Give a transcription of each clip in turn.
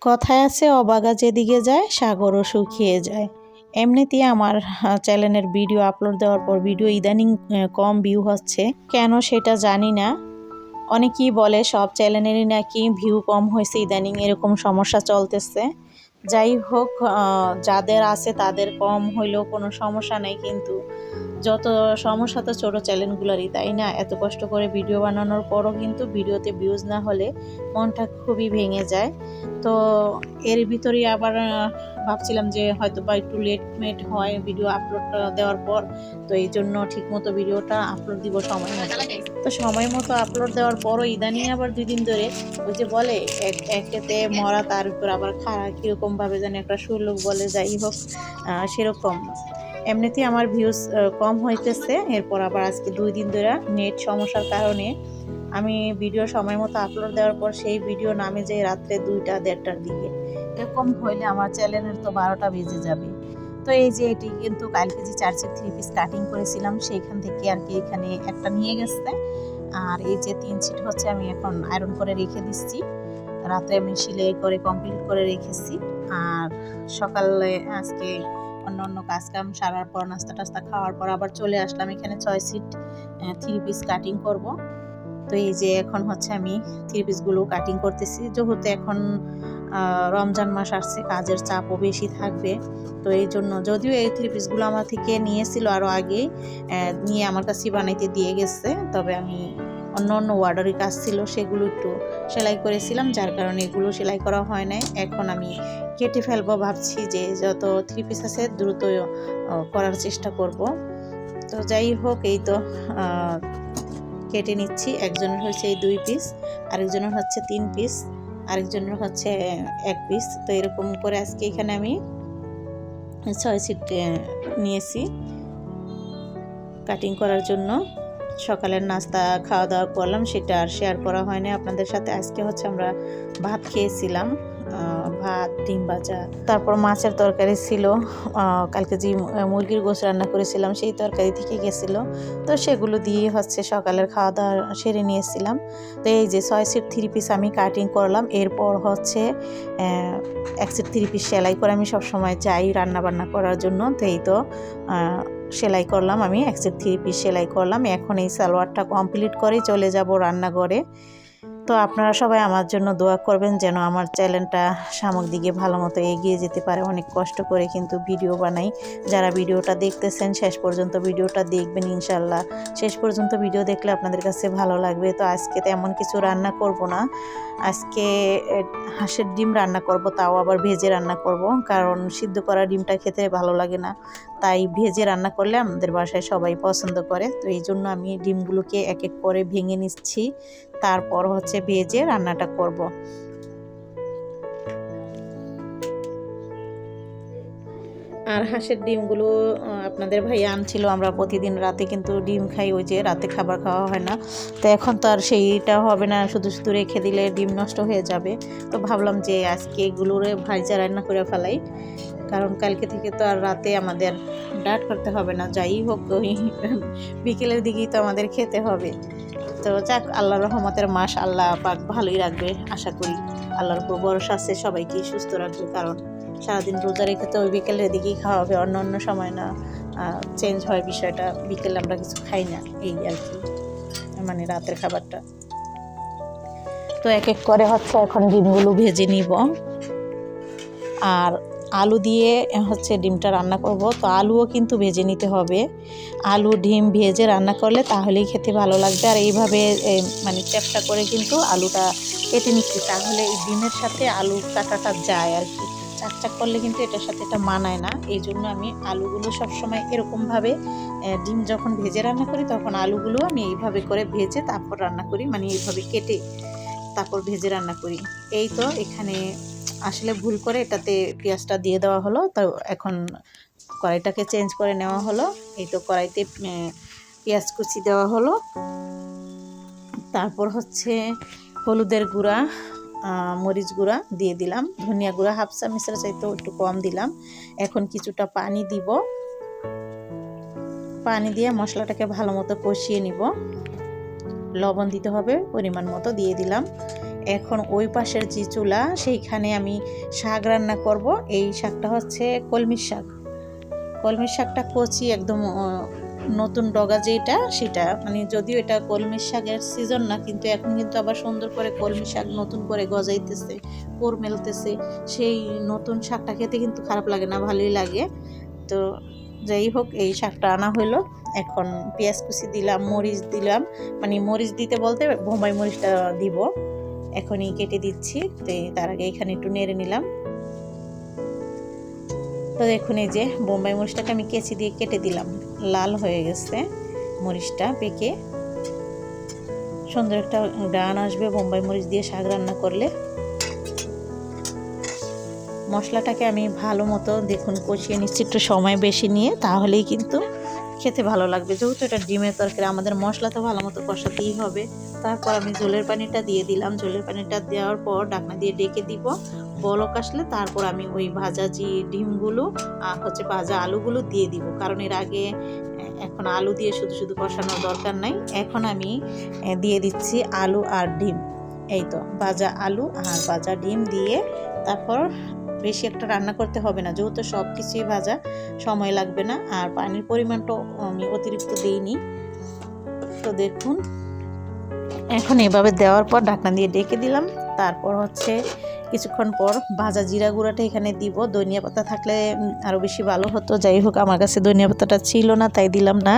কথায় আছে অবাগা যেদিকে যায় সাগরও শুকিয়ে যায়। এমনিতেই আমার চ্যানেলের ভিডিও আপলোড দেওয়ার পর ভিডিও ইদানিং কম ভিউ হচ্ছে, কেন সেটা জানি না। অনেকেই বলে সব চ্যানেলেরই নাকি ভিউ কম হয়েছে ইদানিং, এরকম সমস্যা চলতেছে। যাই হোক, যাদের আছে তাদের কম হইলেও কোনো সমস্যা নেই, কিন্তু যত সমস্যা তো ছোটো চ্যানেলগুলোরই, তাই না? এত কষ্ট করে ভিডিও বানানোর পরও কিন্তু ভিডিওতে ভিউজ না হলে মনটা খুবই ভেঙে যায়। তো এর ভিতরেই আবার ভাবছিলাম যে হয়তো বা একটু লেট হয় ভিডিও আপলোড দেওয়ার পর, তো এই জন্য ঠিকমতো ভিডিওটা আপলোড দিব সময় মতো। তো সময় মতো আপলোড দেওয়ার পরও ইদানিং আবার 2 দিন ধরে ওই যে বলে একেতে মরা তার উপর আবার খারাপ কীরকমভাবে যেন একটা সুরলোক বলে, যাই হোক সেরকম এমনিতেই আমার ভিউজ কম হইতেছে। এরপর আবার আজকে 2 দিন ধরে নেট সমস্যার কারণে আমি ভিডিও সময় মতো আপলোড দেওয়ার পর সেই ভিডিও নামে যে রাত্রে 2টা-1:30টার দিকে, এরকম হইলে আমার চ্যানেলের তো 12টা বেজে যাবে। তো এই যে এটি কিন্তু কালকে যে 4 সেট 3 পিস কাটিং করেছিলাম সেইখান থেকে আর কি এখানে একটা নিয়ে গেছে। আর এই যে 3 সেট হচ্ছে আমি এখন আয়রন করে রেখে দিচ্ছি। রাত্রে আমি সেলাই করে কমপ্লিট করে রেখেছি। আর সকালে আজকে অন্য কাজকাম সারার পর নাস্তা টাস্তা খাওয়ার পর আবার চলে আসলাম এখানে 6 সেট 3 পিস কাটিং করব। তো এই যে এখন হচ্ছে আমি 3 পিসগুলো কাটিং করতেছি, যেহেতু এখন রমজান মাস আসছে, কাজের চাপও বেশি থাকবে। তো এই জন্য যদিও এই 3 পিসগুলো আমার থেকে নিয়েছিল আরও আগেই, নিয়ে আমার কাছে বানাইতে দিয়ে গেছে, তবে আমি অন্য অর্ডারের কাজ ছিল সেগুলো একটু সেলাই করেছিলাম, যার কারণে এগুলো সেলাই করা হয় নাই। এখন আমি কেটে ফেলবো ভাবছি, যে যত 3 পিস আছে দ্রুত করার চেষ্টা করব। তো যাই হোক, এই তো কেটে নিচ্ছি। একজনের হচ্ছে এই 2 পিস, আরেকজনের হচ্ছে 3 পিস, আরেকজনের হচ্ছে 1 পিস। তো এরকম করে আজকে এখানে আমি 6 সেট নিয়েছি কাটিং করার জন্য। সকালের নাস্তা খাওয়া দাওয়া করলাম, সেটা আর শেয়ার করা হয়নি আপনাদের সাথে। আজকে হচ্ছে আমরা ভাত খেয়েছিলাম, ভাত, ডিম ভাজা, তারপর মাছের তরকারি ছিল। কালকে যে মুরগির গোশ রান্না করেছিলাম সেই তরকারি থেকে গেছিলো, তো সেগুলো দিয়ে হচ্ছে সকালের খাওয়া দাওয়া সেরে নিয়েছিলাম। তো এই যে 6 সেট 3 পিস আমি কাটিং করলাম। এরপর হচ্ছে 1 সেট 3 পিস সেলাই করে আমি সবসময় যাই রান্না বান্না করার জন্য। তো এই তো সেলাই করলাম, আমি 1 সেট 3 পিস সেলাই করলাম। এখন এই সালোয়ারটা কমপ্লিট করেই চলে যাব রান্নাঘরে। তো আপনারা সবাই আমার জন্য দোয়া করবেন যেন আমার চ্যানেলটা সামনের দিকে ভালো মতো এগিয়ে যেতে পারে। অনেক কষ্ট করে কিন্তু ভিডিও বানাই। যারা ভিডিওটা দেখতেছেন শেষ পর্যন্ত ভিডিওটা দেখবেন ইনশাল্লাহ। শেষ পর্যন্ত ভিডিও দেখলে আপনাদের কাছে ভালো লাগবে। তো আজকে তেমন কিছু রান্না করব না, আজকে হাঁসের ডিম রান্না করব, তাও আবার ভেজে রান্না করব, কারণ সিদ্ধ করা ডিমটা খেতে ভালো লাগে না। তাই ভেজে রান্না করলে আমাদের বাসায় সবাই পছন্দ করে। তো এই জন্য আমি ডিমগুলোকে এক এক করে ভেঙে নিচ্ছি, তারপর হচ্ছে ভেজে রান্নাটা করব। আর হাঁসের ডিমগুলো আপনাদের ভাই আনছিল, আমরা প্রতিদিন রাতে কিন্তু ডিম খাই, ওই যে রাতে খাবার খাওয়া হয় না। তো এখন তো আর সেইটা হবে না, শুধু শুধু রেখে দিলে ডিম নষ্ট হয়ে যাবে। তো ভাবলাম যে আজকে এগুলোরে ভাজা রান্না করে ফেলাই, কারণ কালকে থেকে তো আর রাতে আমাদের ডাট করতে হবে না। যাই হোক, ওই বিকেলের দিকেই তো আমাদের খেতে হবে। তো যাক, আল্লাহর রহমতের মাস, আল্লাহ পাক ভালোই রাখবে আশা করি। আল্লাহর উপর ভরসা আছে, সবাইকেই সুস্থ রাখবে, কারণ সারাদিন রোজা রেখে তো ওই বিকেলের দিকেই খাওয়া হবে, অন্য সময় না চেঞ্জ হয় বিষয়টা। বিকেলে আমরা কিছু খাই না, এই আর কি, মানে রাতের খাবারটা। তো এক এক করে হচ্ছে এখন ডিমগুলো ভেজে নিব, আর আলু দিয়ে হচ্ছে ডিমটা রান্না করব। তো আলুও কিন্তু ভেজে নিতে হবে, আলু ডিম ভেজে রান্না করলে তাহলেই খেতে ভালো লাগবে। আর এইভাবে মানে চ্যাপটা করে কিন্তু আলুটা কেটে নিচ্ছি, তাহলে এই ডিমের সাথে আলু কাটাটা যায় আর কি। চাকচাক করলে কিন্তু এটার সাথে এটা মানায় না, এই জন্য আমি আলুগুলো সবসময় এরকমভাবে, ডিম যখন ভেজে রান্না করি তখন আলুগুলো আমি এইভাবে করে ভেজে তারপর রান্না করি, মানে এইভাবে কেটে তারপর ভেজে রান্না করি। এই তো এখানে আসলে ভুল করে এটাতে পেঁয়াজটা দিয়ে দেওয়া হলো, তো এখন কড়াইটাকে চেঞ্জ করে নেওয়া হলো। এই তো কড়াইতে পেঁয়াজ কুচি দেওয়া হলো, তারপর হচ্ছে হলুদের গুঁড়া, মরিচ গুঁড়া দিয়ে দিলাম, ধনিয়া গুঁড়া হাফ চামচের চাইতেও একটু কম দিলাম। এখন কিছুটা পানি দিব, পানি দিয়ে মশলাটাকে ভালো মতো কষিয়ে নিব। লবণ দিতে হবে পরিমাণ মতো, দিয়ে দিলাম। এখন ওই পাশের যে চুলা সেইখানে আমি শাক রান্না করব। এই শাকটা হচ্ছে কলমির শাক। কলমির শাকটা কচি একদম, নতুন ডগা যেটা সেটা, মানে যদিও এটা কলমির শাকের সিজন না, কিন্তু এখন কিন্তু আবার সুন্দর করে কলমি শাক নতুন করে গজাইতেছে, কোর মেলতেছে। সেই নতুন শাকটা খেতে কিন্তু খারাপ লাগে না, ভালোই লাগে। তো যাই হোক, এই শাকটা আনা হলো। এখন পেঁয়াজ কুচি দিলাম, মরিচ দিলাম, মানে মরিচ দিতে বলতে বোম্বাই মরিচটা দিব, এখনই কেটে দিচ্ছি। তো তার আগে এখানে একটু নেড়ে নিলাম। তো দেখুন এই যে বোম্বাই মরিচটাকে আমি কেচি দিয়ে কেটে দিলাম, লাল হয়ে গেছে মরিচটা পেকে। সুন্দর একটা গান আসবে বোম্বাই মরিচ দিয়ে শাক রান্না করলে। মশলাটাকে আমি ভালো মতো দেখুন কষিয়ে নিচ্ছি, একটু সময় বেশি নিয়ে, তাহলেই কিন্তু খেতে ভালো লাগবে। যেহেতু এটা ডিমের তরকারি, আমাদের মশলা তো ভালো মতো কষাতেই হবে। তারপর আমি ঝোলের পানিটা দিয়ে দিলাম। ঝোলের পানিটা দেওয়ার পর ঢাকনা দিয়ে ডেকে দিব। বলক আসলে তারপর আমি ওই ভাজা যে ডিমগুলো আর হচ্ছে ভাজা আলুগুলো দিয়ে দিব, কারণ এর আগে এখন আলু দিয়ে শুধু শুধু কষানোর দরকার নাই। এখন আমি দিয়ে দিচ্ছি আলু আর ডিম। এই তো ভাজা আলু আর ভাজা ডিম দিয়ে তারপর বেশি একটা রান্না করতে হবে না, যেহেতু সব কিছুই ভাজা, সময় লাগবে না। আর পানির পরিমাণটাও আমি অতিরিক্ত দিইনি। তো দেখুন এখন এভাবে দেওয়ার পর ঢাকনা দিয়ে ডেকে দিলাম। তারপর হচ্ছে কিছুক্ষণ পর ভাজা জিরা গুঁড়াটা এখানে দিব। ধনিয়া পাতা থাকলে আরও বেশি ভালো হতো, যাই হোক আমার কাছে ধনিয়া পাতাটা ছিল না, তাই দিলাম না।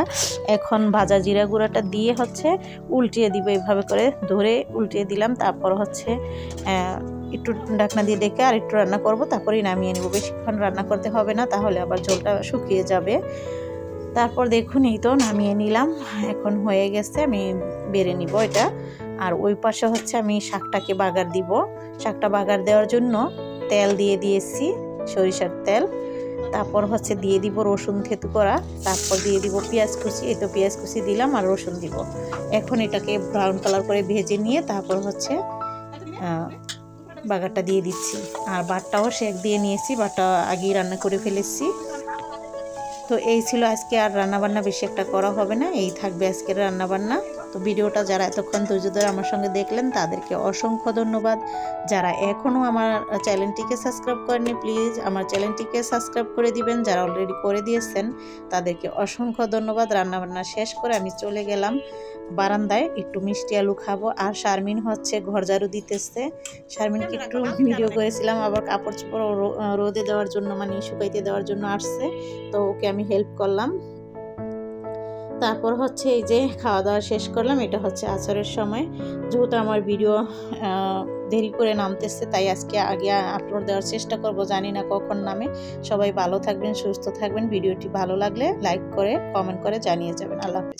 এখন ভাজা জিরা গুঁড়াটা দিয়ে হচ্ছে উল্টিয়ে দিব, এইভাবে করে ধরে উল্টিয়ে দিলাম। তারপর হচ্ছে একটু ঢাকনা দিয়ে ডেকে আর একটু রান্না করব, তারপরেই নামিয়ে নেব। বেশিক্ষণ রান্না করতে হবে না, তাহলে আবার ঝোলটা শুকিয়ে যাবে। তারপর দেখুন এই তো নামিয়ে নিলাম। এখন হয়ে গেছে, আমি বেড়ে নিব এটা। আর ওই পাশে হচ্ছে আমি শাকটাকে বাগার দিব। শাকটা বাগার দেওয়ার জন্য তেল দিয়ে দিয়েছি, সরিষার তেল। তারপর হচ্ছে দিয়ে দিব রসুন থেতু করা, তারপর দিয়ে দিব পেঁয়াজ কুচি। এই তো পেঁয়াজ কুচি দিলাম আর রসুন দিব। এখন এটাকে ব্রাউন কালার করে ভেজে নিয়ে তারপর হচ্ছে বাগারটা দিয়ে দিচ্ছি। আর বাটটাও সেক দিয়ে নিয়েছি, বাটটা আগেই রান্না করে ফেলেছি। তো এই ছিল আজকে, আর রান্নাবান্না বেশি একটা করা হবে না, এই থাকবে আজকের রান্নাবান্না। তো ভিডিওটা যারা এতক্ষণ ধৈর্য ধরে আমার সঙ্গে দেখলেন তাদেরকে অসংখ্য ধন্যবাদ। যারা এখনও আমার চ্যানেলটিকে সাবস্ক্রাইব করেনি প্লিজ আমার চ্যানেলটিকে সাবস্ক্রাইব করে দিবেন। যারা অলরেডি করে দিয়েছেন তাদেরকে অসংখ্য ধন্যবাদ। রান্নাবান্না শেষ করে আমি চলে গেলাম বারান্দায়, একটু মিষ্টি আলু খাবো। আর শারমিন হচ্ছে ঘর ঝাড়ু দিতেছে। শারমিনকে একটু ভিডিও করেছিলাম, আবার কাপড় চোপড় রোদে দেওয়ার জন্য, মানে শুকাইতে দেওয়ার জন্য আসছে, তো ওকে আমি হেল্প করলাম। তারপর হচ্ছে এই যে খাওয়া দাওয়া শেষ করলাম। এটা হচ্ছে আছরের সময়, যেহেতু আমার ভিডিও দেরি করে নামতেছে, তাই আজকে আগে আপলোড দেওয়ার চেষ্টা করব, জানি না কখন নামে। সবাই ভালো থাকবেন, সুস্থ থাকবেন। ভিডিওটি ভালো লাগলে লাইক করে কমেন্ট করে জানিয়ে যাবেন। আল্লাহ হাফেজ।